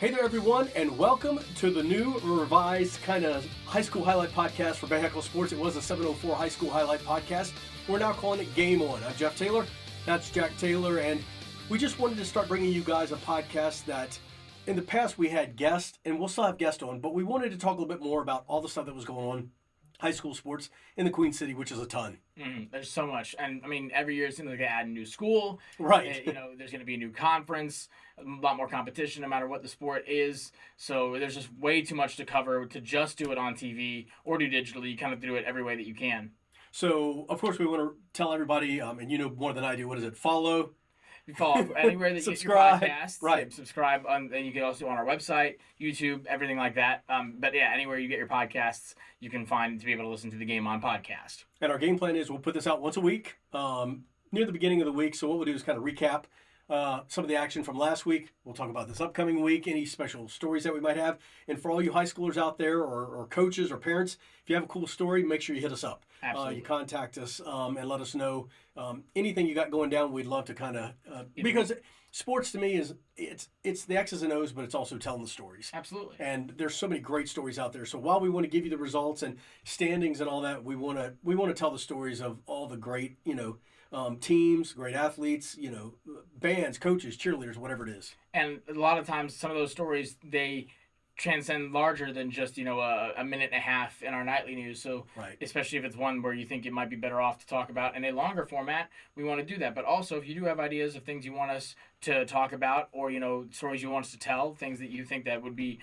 Hey there, everyone, and welcome to the new revised kind of high school highlight podcast for Bahakel Sports. It was a 704 high school highlight podcast. We're now calling it Game On. I'm Jeff Taylor. That's Jack Taylor, and we just wanted to start bringing you guys a podcast that in the past we had guests, and we'll still have guests on, but we wanted to talk a little bit more about all the stuff that was going on high school sports in the Queen City, which is a ton. There's so much. And, I mean, every year it seems like they add a new school. Right. There's going to be a new conference, a lot more competition no matter what the sport is. So there's just way too much to cover to just do it on TV or do digitally. You kind of do it every way that you can. So, of course, we want to tell everybody, and you know more than I do, what is it? Follow. You follow anywhere that you get your podcasts. Right. Subscribe, and you can also on our website, YouTube, everything like that. But yeah, anywhere you get your podcasts, you can find to be able to listen to the Game On podcast. And our game plan is we'll put this out once a week, near the beginning of the week. So what we'll do is kind of recap some of the action from last week. We'll talk about this upcoming week, any special stories that we might have. And for all you high schoolers out there or coaches or parents, if you have a cool story, make sure you hit us up. Absolutely. You contact us and let us know anything you got going down. We'd love to kind of, because sports to me is, it's the X's and O's, but it's also telling the stories. Absolutely. And there's so many great stories out there. So while we want to give you the results and standings and all that, we want to tell the stories of all the great, teams, great athletes, bands, coaches, cheerleaders, whatever it is. And a lot of times, some of those stories, they transcend larger than just, a minute and a half in our nightly news. So right. Especially if it's one where you think it might be better off to talk about in a longer format, we want to do that. But also, if you do have ideas of things you want us to talk about or, stories you want us to tell, things that you think that would be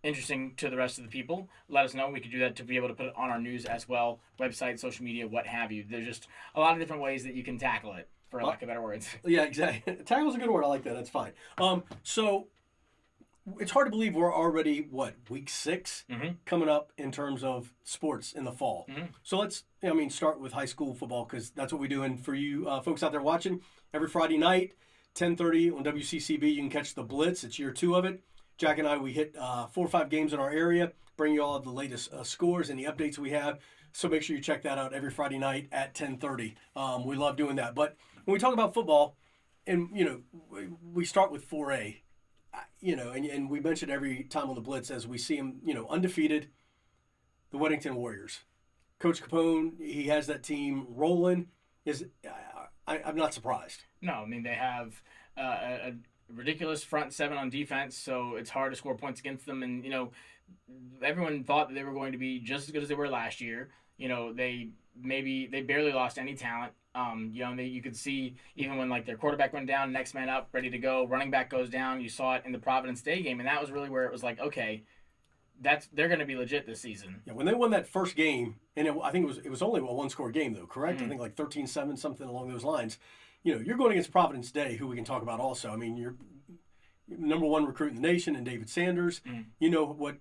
interesting to the rest of the people, let us know. We could do that to be able to put it on our news as well, website, social media, what have you. There's just a lot of different ways that you can tackle it, for lack of better words. Yeah, exactly. Tackle's a good word. I like that. That's fine. So it's hard to believe we're already, week 6 coming up in terms of sports in the fall. So let's, start with high school football because that's what we do. And for you folks out there watching, every Friday night, 10:30 on WCCB, you can catch the Blitz. It's year 2 of it. Jack and I, we hit 4 or 5 games in our area, bring you all the latest scores and the updates we have. So make sure you check that out every Friday night at 10:30. We love doing that. But when we talk about football, and, we start with 4A, and we mention every time on the Blitz as we see them, undefeated, the Weddington Warriors. Coach Capone, he has that team rolling. I'm not surprised. No, they have a ridiculous front 7 on defense, so it's hard to score points against them. And, everyone thought that they were going to be just as good as they were last year. They barely lost any talent. You could see even when their quarterback went down, next man up, ready to go, running back goes down. You saw it in the Providence Day game, and that was really where it was okay, they're going to be legit this season. Yeah, when they won that first game, and I think it was only a 1-score game though, correct? I think 13-7, something along those lines. You're going against Providence Day, who we can talk about also. You're number 1 recruit in the nation, and David Sanders. You know what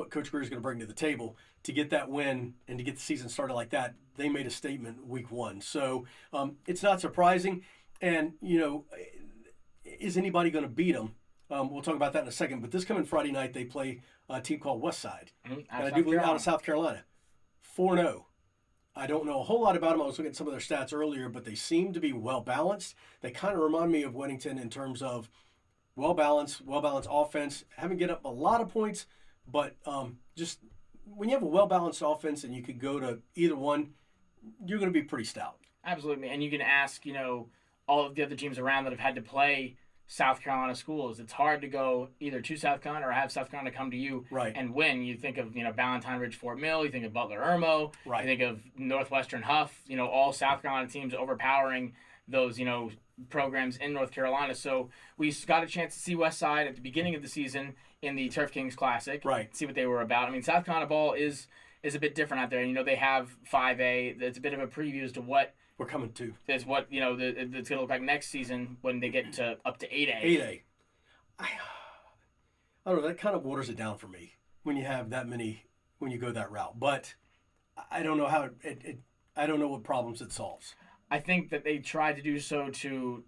Coach Greer is going to bring to the table to get that win and to get the season started like that. They made a statement week 1, so it's not surprising. And is anybody going to beat them? We'll talk about that in a second. But this coming Friday night, they play a team called Westside, and I do believe out of South Carolina, 4-0. I don't know a whole lot about them. I was looking at some of their stats earlier, but they seem to be well-balanced. They kind of remind me of Weddington in terms of well-balanced offense. Haven't get up a lot of points, but just when you have a well-balanced offense and you could go to either one, you're going to be pretty stout. Absolutely. And you can ask, all of the other teams around that have had to play South Carolina schools. It's hard to go either to South Carolina or have South Carolina come to you and win. You think of, Ballantyne Ridge, Fort Mill. You think of Butler Irmo. Right. You think of Northwestern Huff. All South Carolina teams overpowering those, programs in North Carolina. So we got a chance to see Westside at the beginning of the season in the Turf Kings Classic. Right. See what they were about. South Carolina ball is a bit different out there. They have 5A. It's a bit of a preview as to what we're coming to. Is what, it's going to look like next season when they get to up to 8A. 8A. I don't know. That kind of waters it down for me when you have that many, when you go that route. But I don't know how I don't know what problems it solves. I think that they tried to do so to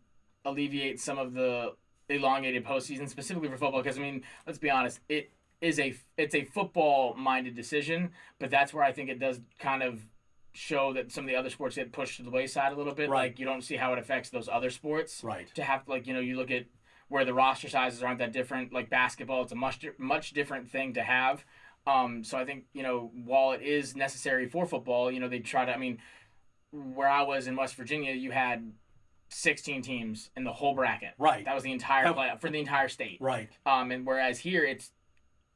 alleviate some of the elongated postseason, specifically for football. Because, let's be honest, it's a football-minded decision, but that's where I think it does kind of show that some of the other sports get pushed to the wayside a little bit. Right. You don't see how it affects those other sports. Right. To have, you look at where the roster sizes aren't that different. Like basketball, it's a much different thing to have. So I think, while it is necessary for football, they try to. I mean, where I was in West Virginia, you had 16 teams in the whole bracket. Right. That was the entire playoff for the entire state. Right. And whereas here it's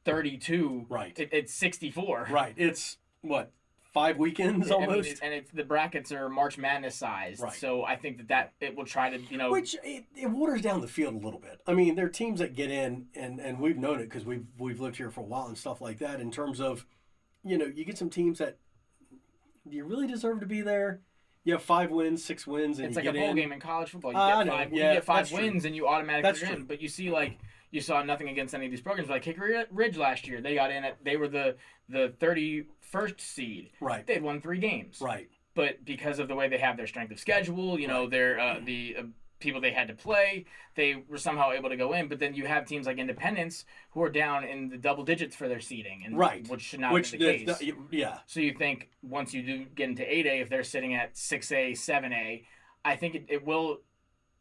32. Right. It's 64. Right. It's what, 5 weekends almost? And the brackets are March Madness sized. Right. So I think that it will try to, Which it waters down the field a little bit. I mean, there are teams that get in, and we've known it because we've lived here for a while and stuff like that. In terms of, you get some teams that, do you really deserve to be there? You have 5 wins, 6 wins, and it's you like get a bowl in. game in college football. You get 5 wins and you automatically That's in. But you see, like, you saw nothing against any of these programs. Like Hickory Ridge last year, they got in they were the 31st seed. Right. They had won 3 games. Right. But because of the way they have their strength of schedule, their the people they had to play, they were somehow able to go in. But then you have teams like Independence who are down in the double digits for their seeding, and which should not be the case. Yeah. So you think once you do get into 8A, if they're sitting at 6A, 7A, I think it will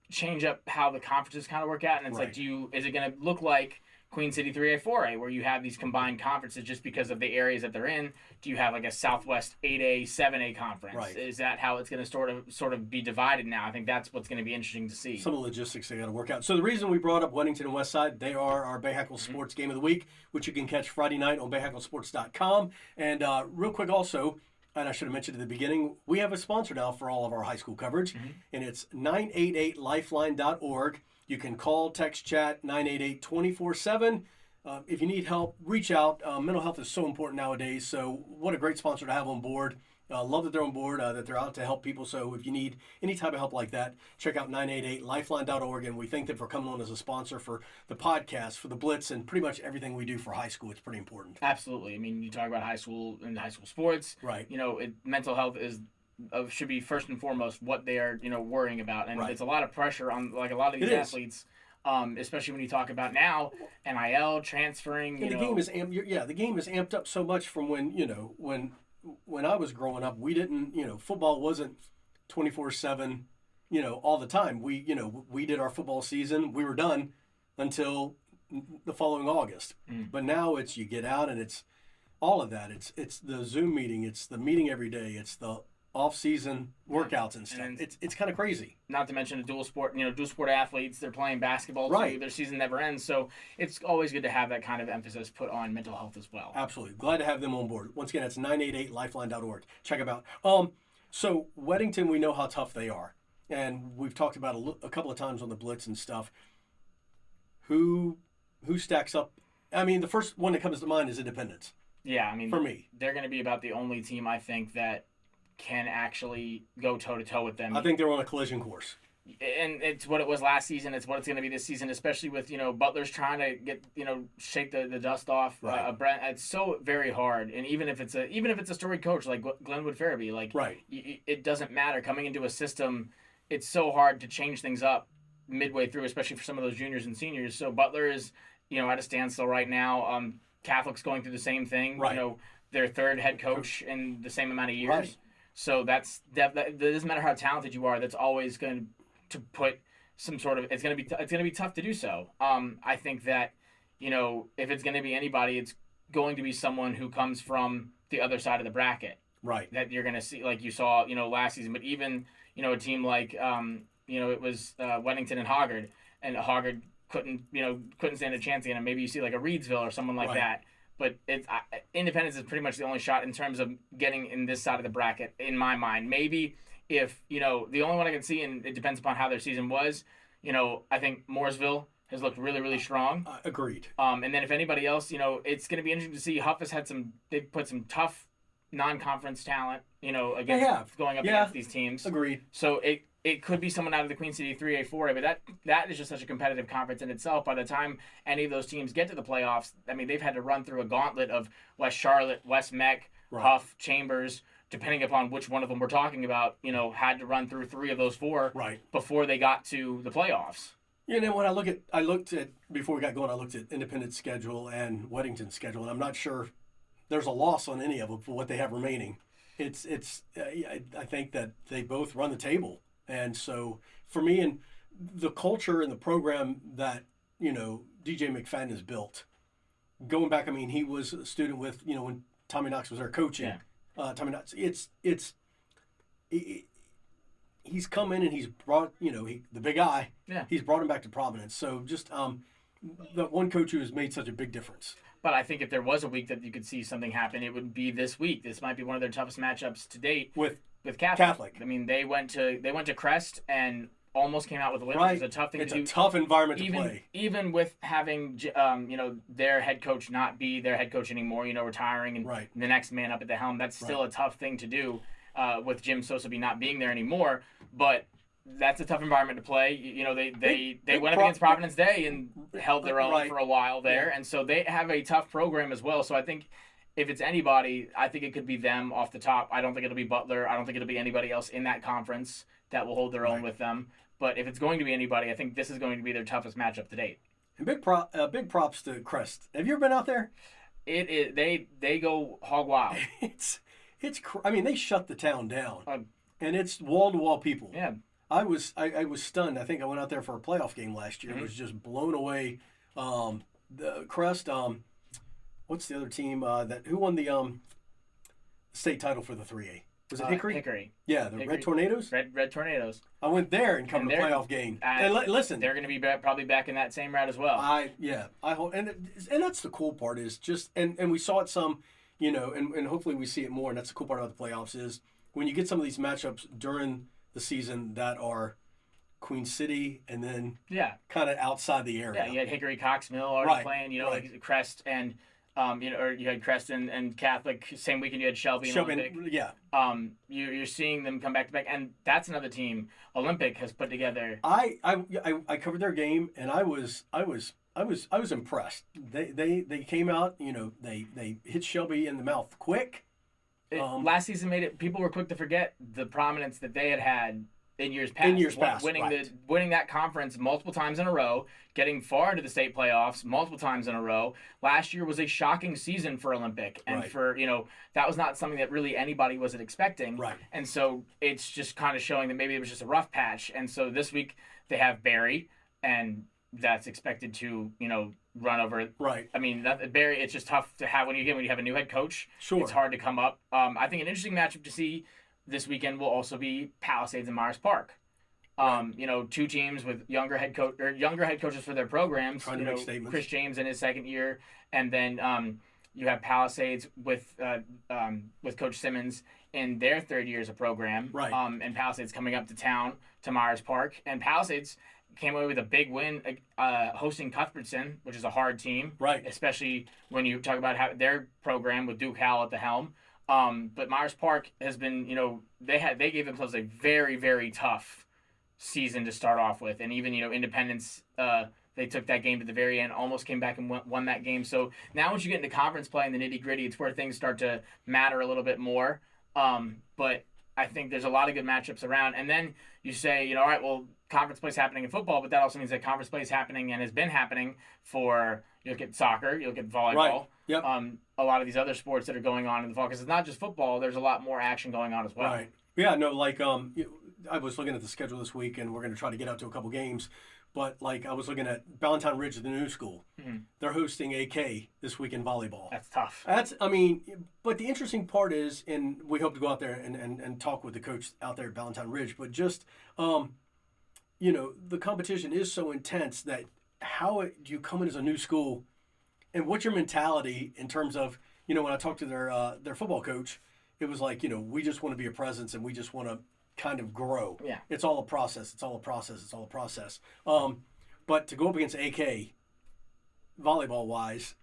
change up how the conferences kind of work out. And it's like, is it going to look like Queen City 3A, 4A, where you have these combined conferences just because of the areas that they're in? Do you have like a Southwest 8A, 7A conference? Right. Is that how it's going to sort of be divided now? I think that's what's going to be interesting to see. Some of the logistics they got to work out. So the reason we brought up Weddington and Westside, they are our Bahakel Sports Game of the Week, which you can catch Friday night on BahakelSports.com. And real quick also, and I should have mentioned at the beginning, we have a sponsor now for all of our high school coverage, and it's 988lifeline.org. You can call, text, chat, 988 24/7. If you need help, reach out. Mental health is so important nowadays, so what a great sponsor to have on board. Love that they're on board, that they're out to help people. So if you need any type of help like that, check out 988lifeline.org. And we thank them for coming on as a sponsor for the podcast, for the Blitz, and pretty much everything we do for high school. It's pretty important. Absolutely. I mean, you talk about high school and high school sports. Right. Mental health should be first and foremost what they are, worrying about. And it's a lot of pressure on, like, a lot of these athletes. Especially when you talk about now NIL transferring. And the game is the game is amped up so much from when when I was growing up. We didn't football wasn't 24/7 all the time. We did our football season. We were done until the following August. But now it's you get out and it's all of that. It's the Zoom meeting. It's the meeting every day. It's the off-season workouts and stuff. And it's kind of crazy. Not to mention the dual sport athletes. They're playing basketball too. Their season never ends. So it's always good to have that kind of emphasis put on mental health as well. Absolutely. Glad to have them on board. Once again, that's 988lifeline.org. Check them out. So Weddington, we know how tough they are. And we've talked about a couple of times on the Blitz and stuff. Who stacks up? I mean, the first one that comes to mind is Independence. Yeah, I mean, for me, they're going to be about the only team I think that can actually go toe-to-toe with them. I think they're on a collision course. And it's what it was last season. It's what it's going to be this season, especially with, Butler's trying to get, shake the dust off. Right. It's so very hard. And even if it's a storied coach like Glenwood Farabee, it doesn't matter. Coming into a system, it's so hard to change things up midway through, especially for some of those juniors and seniors. So Butler is, at a standstill right now. Catholic's going through the same thing. Right. Their third head coach in the same amount of years. Right. So that doesn't matter how talented you are. That's always going to put some sort of it's going to be tough to do so. I think that if it's going to be anybody, it's going to be someone who comes from the other side of the bracket. Right. That you're going to see, like you saw last season. But even a team like it was Weddington and Hoggard couldn't stand a chance again. And maybe you see like a Reedsville or someone like that. But Independence is pretty much the only shot in terms of getting in this side of the bracket, in my mind. Maybe if, the only one I can see, and it depends upon how their season was, I think Mooresville has looked really, really strong. Agreed. And then if anybody else, it's going to be interesting to see. Huff has had they've put some tough non-conference talent, against these teams. Agreed. So it could be someone out of the Queen City 3A, 4A, but that is just such a competitive conference in itself. By the time any of those teams get to the playoffs, I mean, they've had to run through a gauntlet of West Charlotte, West Meck, Huff, Chambers, depending upon which one of them we're talking about, had to run through 3 of those 4 before they got to the playoffs. When I looked at, before we got going, I looked at Independence schedule and Weddington's schedule, and I'm not sure there's a loss on any of them for what they have remaining. I think that they both run the table. And so for me, and the culture and the program that DJ McFadden has built. Going back, I mean, he was a student with when Tommy Knox was there coaching. Yeah. Tommy Knox. He's come in and he's brought the big eye. Yeah. He's brought him back to Providence. So just the one coach who has made such a big difference. But I think if there was a week that you could see something happen, it would be this week. This might be one of their toughest matchups to date With Catholic. I mean, they went to Crest and almost came out with a win, right. which is a tough thing it's to do. It's a tough environment to play. Even with having their head coach not be their head coach anymore, retiring and right. the next man up at the helm, that's still a tough thing to do with Jim Sosabe not being there anymore. But that's a tough environment to play. They went up against Providence Day and held their own for a while there, and so they have a tough program as well. So I think if it's anybody, I think it could be them off the top. I don't think it'll be Butler. I don't think it'll be anybody else in that conference that will hold their own with them. But if it's going to be anybody, I think this is going to be their toughest matchup to date. And big props to Crest. Have you ever been out there? They go hog wild. I mean, they shut the town down, and it's wall to wall people. Yeah. I was stunned. I think I went out there for a playoff game last year. Mm-hmm. Was just blown away. The Crest. What's the other team who won the state title for the 3A? Was it Hickory? Hickory. Yeah, the Red Tornadoes. Red Tornadoes. I went there and covered a playoff game. And listen, they're going to be probably back in that same route as well. I hope, and that's the cool part is just and we saw it some, and hopefully we see it more. And that's the cool part about the playoffs is when you get some of these matchups during the season that are Queen City and then kind of outside the area. Yeah, you had Hickory Cox Mill already playing, like Crest and or you had Crest and Catholic. Same weekend you had Shelby and Olympic. Yeah. You're seeing them come back to back, and that's another team Olympic has put together. I covered their game, and I was impressed. They came out, they hit Shelby in the mouth quick. Last season people were quick to forget the prominence that they had in years past. Winning that conference multiple times in a row, getting far into the state playoffs multiple times in a row. Last year was a shocking season for Olympic, and for that was not something that really anybody was expecting. Right. And so it's just kind of showing that maybe it was just a rough patch. And so this week they have Barry, and that's expected to run over. Right. I mean, Barry. It's just tough to have when you have a new head coach. Sure. It's hard to come up. I think an interesting matchup to see this weekend will also be Palisades and Myers Park. Two teams with younger head coaches for their programs. Trying to make statements. Chris James in his second year, and then you have Palisades with Coach Simmons in their third year as a program. Right. And Palisades coming up to town to Myers Park, and Palisades came away with a big win hosting Cuthbertson, which is a hard team. Right. Especially when you talk about their program with Duke Howell at the helm. But Myers Park has been, they gave themselves a very, very tough season to start off with. And even, Independence, they took that game to the very end, almost came back and won that game. So now once you get into conference play and the nitty gritty, it's where things start to matter a little bit more. But I think there's a lot of good matchups around. And then you say, all right, well, conference play is happening in football, but that also means that conference play is happening and has been happening for, you look at soccer, you look at volleyball. Right. Yep. A lot of these other sports that are going on in the fall, because it's not just football. There's a lot more action going on as well. Right. Yeah. No. Like I was looking at the schedule this week, and we're going to try to get out to a couple games. But I was looking at Valentine Ridge, the new school. Mm-hmm. They're hosting AK this week in volleyball. That's tough. But the interesting part is, and we hope to go out there and talk with the coach out there at Valentine Ridge. But just the competition is so intense that do you come in as a new school? And what's your mentality in terms of, when I talked to their football coach, it was like, we just want to be a presence and we just want to kind of grow. Yeah. It's all a process. But to go up against AK, volleyball-wise,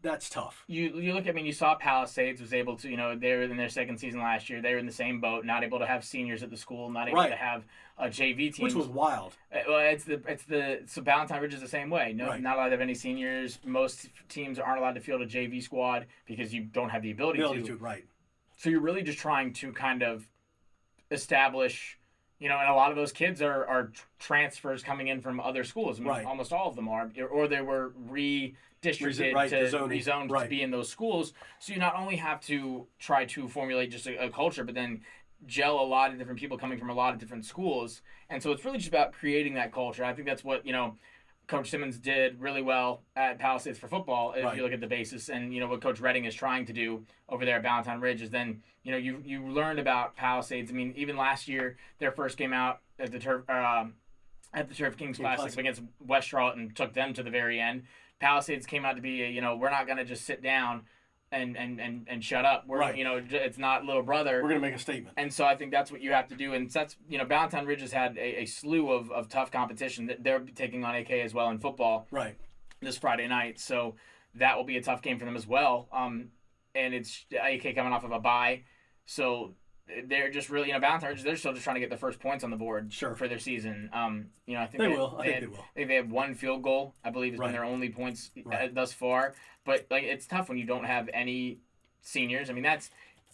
that's tough. You look at, you saw Palisades was able to, they were in their second season last year. They were in the same boat, not able to have seniors at the school, not able to have a JV team. Which was wild. Well, so Valentine Ridge is the same way. Not allowed to have any seniors. Most teams aren't allowed to field a JV squad because you don't have the ability to. Right. So you're really just trying to kind of establish, and a lot of those kids are transfers coming in from other schools. Almost all of them are, or they were redistricted rezoned to be in those schools. So you not only have to try to formulate just a culture, but then gel a lot of different people coming from a lot of different schools. And so it's really just about creating that culture. I think that's what, Coach Simmons did really well at Palisades for football. If Right. you look at the basis, and what Coach Redding is trying to do over there at Valentine Ridge is then you learned about Palisades. I mean, even last year their first game out at the Turf Kings Classic against West Charlotte and took them to the very end. Palisades came out to be we're not going to just sit down and shut up. We're Right. It's not little brother. We're going to make a statement. And so I think that's what you have to do. And that's, Valentine Ridge has had a slew of tough competition that they're taking on AK as well in football Right. this Friday night. So that will be a tough game for them as well. And it's AK coming off of a bye. So they're just really, Valentine Ridge, they're still just trying to get their first points on the board for their season. I think they will. I think they will. I think they have one field goal, I believe, has been their only points thus far. But it's tough when you don't have any seniors. I mean,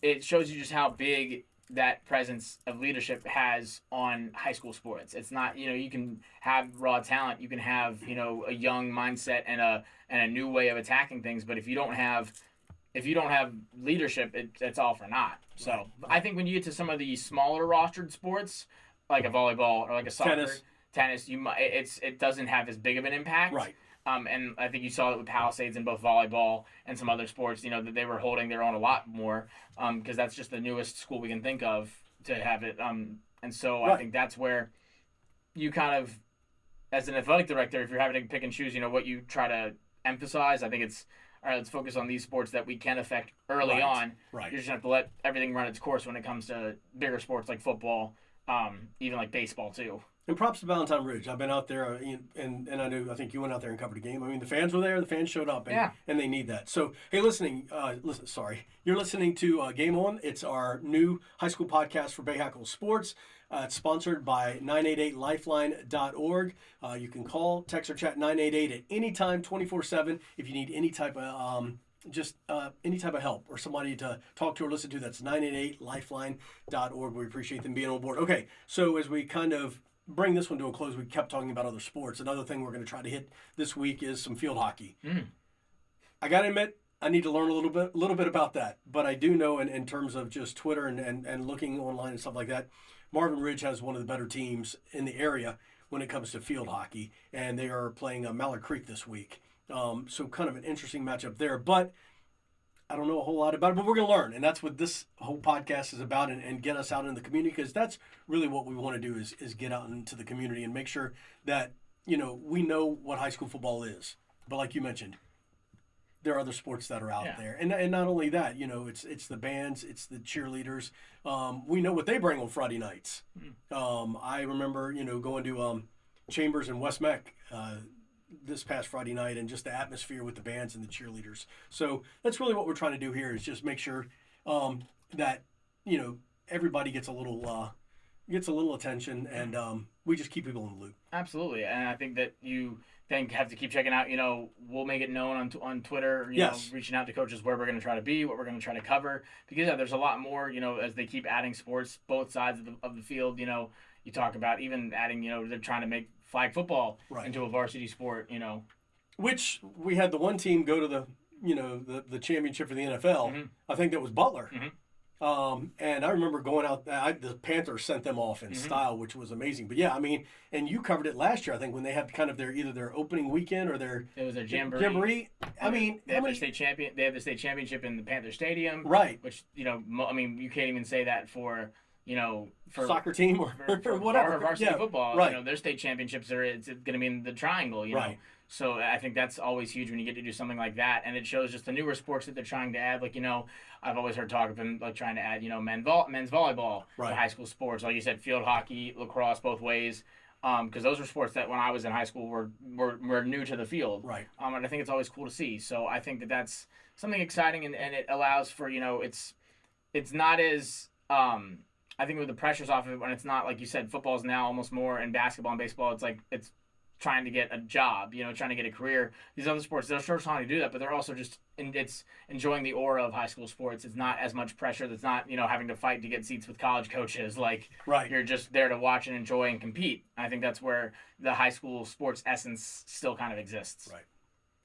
it shows you just how big that presence of leadership has on high school sports. It's not, you can have raw talent, you can have, a young mindset and a new way of attacking things, but if you don't have leadership, it's all for naught. So I think when you get to some of the smaller rostered sports, like a volleyball or like a soccer, tennis, it doesn't have as big of an impact. Right. And I think you saw it with Palisades in both volleyball and some other sports, that they were holding their own a lot more because that's just the newest school we can think of to have it. And so I think that's where you kind of, as an athletic director, if you're having to pick and choose, what you try to emphasize, I think it's, all right, let's focus on these sports that we can affect early on. Right. You're just going to have to let everything run its course when it comes to bigger sports like football, even like baseball too. And props to Valentine Ridge. I've been out there, and I think you went out there and covered a game. I mean, the fans were there. The fans showed up, and they need that. So, hey, you're listening to Game On. It's our new high school podcast for Bahakel Sports. It's sponsored by 988lifeline.org. You can call, text, or chat 988 at any time, 24/7, if you need any type of any type of help or somebody to talk to or listen to. That's 988lifeline.org. We appreciate them being on board. Okay, so as we kind of bring this one to a close, we kept talking about other sports. Another thing we're going to try to hit this week is some field hockey. I got to admit, I need to learn a little bit about that. But I do know in terms of just Twitter and looking online and stuff like that, Marvin Ridge has one of the better teams in the area when it comes to field hockey. And they are playing Mallard Creek this week. So kind of an interesting matchup there. But I don't know a whole lot about it, but we're going to learn. And that's what this whole podcast is about and get us out in the community, because that's really what we want to do is get out into the community and make sure that, we know what high school football is. But like you mentioned, there are other sports that are out there. And not only that, it's the bands, it's the cheerleaders. We know what they bring on Friday nights. I remember, going to Chambers and West Meck this past Friday night, and just the atmosphere with the bands and the cheerleaders. So that's really what we're trying to do here, is just make sure that everybody gets a little attention, and we just keep people in the loop. Absolutely, and I think that you then have to keep checking out. We'll make it known on Twitter. Reaching out to coaches where we're going to try to be, what we're going to try to cover, because there's a lot more. As they keep adding sports, both sides of the field. You talk about even adding. They're trying to make flag football into a varsity sport, Which we had the one team go to the championship for the NFL. I think that was Butler. And I remember going out, the Panthers sent them off in style, which was amazing. But yeah, I mean, and you covered it last year, I think, when they had kind of either their opening weekend or it was their jamboree. I mean, they have the state championship in the Panther Stadium. Right. Which, you can't even say that for soccer team or whatever. Or varsity football. Right. Their state championships it's going to be in the triangle, know. So I think that's always huge when you get to do something like that, and it shows just the newer sports that they're trying to add. Like, I've always heard talk of them like trying to add, men's volleyball to high school sports. Like you said, field hockey, lacrosse, both ways. Because those were sports that when I was in high school were new to the field. Right. And I think it's always cool to see. So I think that that's something exciting, and it allows for, it's not as I think with the pressures off of it when it's not, like you said, football's now almost more, and basketball and baseball, it's trying to get a job, trying to get a career. These other sports, they're sure trying to do that, but they're also just, it's enjoying the aura of high school sports. It's not as much pressure. That's not, having to fight to get seats with college coaches. Like, you're just there to watch and enjoy and compete. I think that's where the high school sports essence still kind of exists. Right.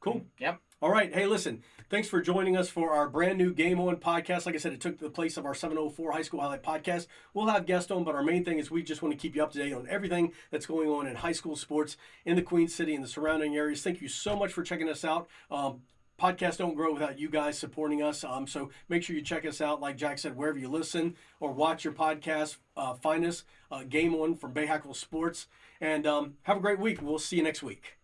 Cool. Yep. All right. Hey, listen, thanks for joining us for our brand new Game On podcast. Like I said, it took the place of our 704 High School Highlight podcast. We'll have guests on, but our main thing is we just want to keep you up to date on everything that's going on in high school sports in the Queen City and the surrounding areas. Thank you so much for checking us out. Podcasts don't grow without you guys supporting us. So make sure you check us out, like Jack said, wherever you listen or watch your podcast. Find us, Game On from Bahakel Sports. And have a great week. We'll see you next week.